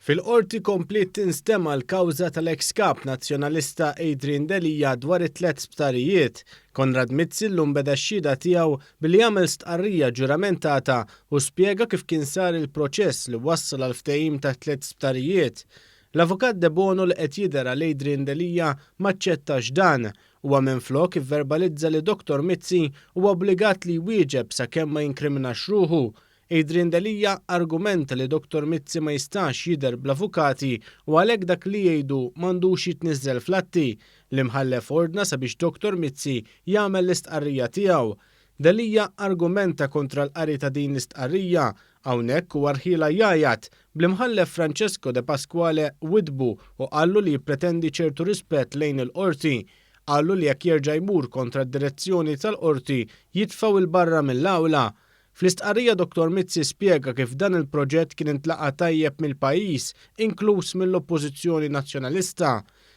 Fil-qorti komplit tinstema l-kawża tal-eks kap nazzjonalista Adrian Delija dwar it-tlet sptarijiet. Konrad Mizzi llum beda x-xhieda tiegħu billi jagħmel stqarrija ġuramentata u spjega kif kien sar il-proċess li wassal għal ftehim ta' tliet sptarijiet. L-avukat De Bono li qed jidher għal Adrian Delija maċċettax dan huwa minflok ivverbalizza li Dr. Mizzi huwa obbligat li jwieġeb sakemm ma jinkriminax ruħu. Adrian Delija argumenta li Dr. Mizzi ma jistax jidher bl-avukati u għalhekk dak li jgħidu m'għandux jitniżżel fl-atti li mħallef ordna sabiex Dr. Mizzi jagħmel l-istqarrija tiegħu. Delija argumenta kontra l-qari ta' din l-istqarrija hawnhekk huwa rħila jgħajjat bl-imħallef Francesco De Pasquale Widbu u qallu li jippretendi ċertu rispett lejn il-qorti. Qallu li jekk jerġa' jmur kontra d-direzzjoni tal-qorti jitfgħu il-barra mill-awla. Fl-istqarrija Dr. Mizzi spjega kif dan il-proġett kien intlaqa tajjeb mill-pajjiż, inkluż mill-Oppożizzjoni Nazzjonalista.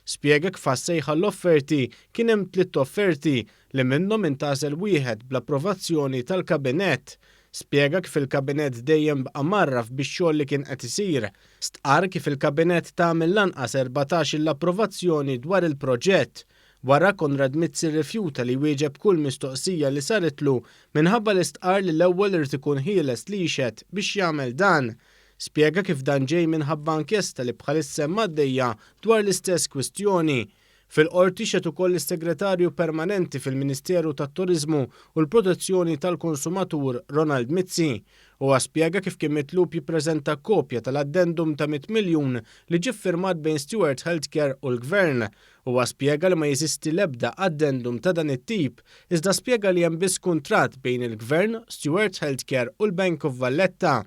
Spjega kif sejħa l-offerti kien hemm 3 offerti li minnhom intażel wieħed bl-approvazzjoni tal-Kabinett. Spjega kif il-Kabinett dejjem baqa' marraf bix-xogħol li kien qed isir. Stqarr kif il-Kabinett tagħmel lanqas 14 l-approvazzjoni dwar il-proġett. Wara Konrad Mizzi rrifjuta li jwieġeb kull mistoqsija li saritlu minħabba l-istqarr li l-ewwel irid ikun ħieles li jixed biex jagħmel dan. Spjega kif dan ġej minħabba inkjesta li bħalissa hemm għaddejja dwar l-istess kwistjoni. Fil-qorti xed ukoll is-Segretarju Permanenti fil-Ministeru tat-Turiżmu u l-Protezzjoni tal-Konsumatur Ronald Mizzi u spjega kif kien mitlub jippreżenta kopja tal-addendum ta' 100 miljun li ġie ffirmat bejn Stewart Healthcare u l-Gvern. U spjega li ma jeżisti l-ebda addendum ta' dan it-tip, iżda spjega li hemm biss kuntratt bejn il-Gvern, Stewart Healthcare u l-Bank of Valletta.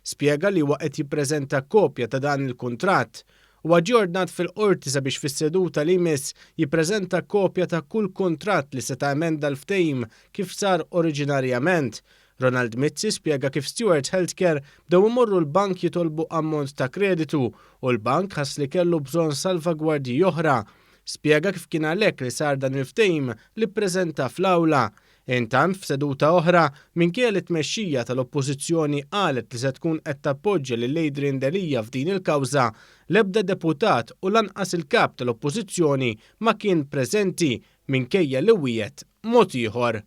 Spjega li huwa qed jippreżenta kopja ta' dan il-kuntratt. Huwa ġie ordnat fil-qorti sabiex fis-seduta li jmiss jippreżenta kopja ta' kull kuntratt li seta' emenda l-ftehim kif sar oriġinarjament. Ronald Mizzi spjega kif Stewart Healthcare bdew imorru l-bank jitolbu ammont ta' kreditu u l-bank ħass li kellu bżonn salvagwardji oħra. Spjega kif kien għalhekk li sar dan il-ftehim li ppreżenta fl-awla. Intant f'seduta oħra minkejja li t-tmexxija tal-Oppożizzjoni qalet li se tkun qed tappoġġja lil Adrian Delija f'din il-kawża, l-ebda deputat u lanqas il-kap tal-Oppożizzjoni ma kien preżenti minkejja li wiegħed mod ieħor.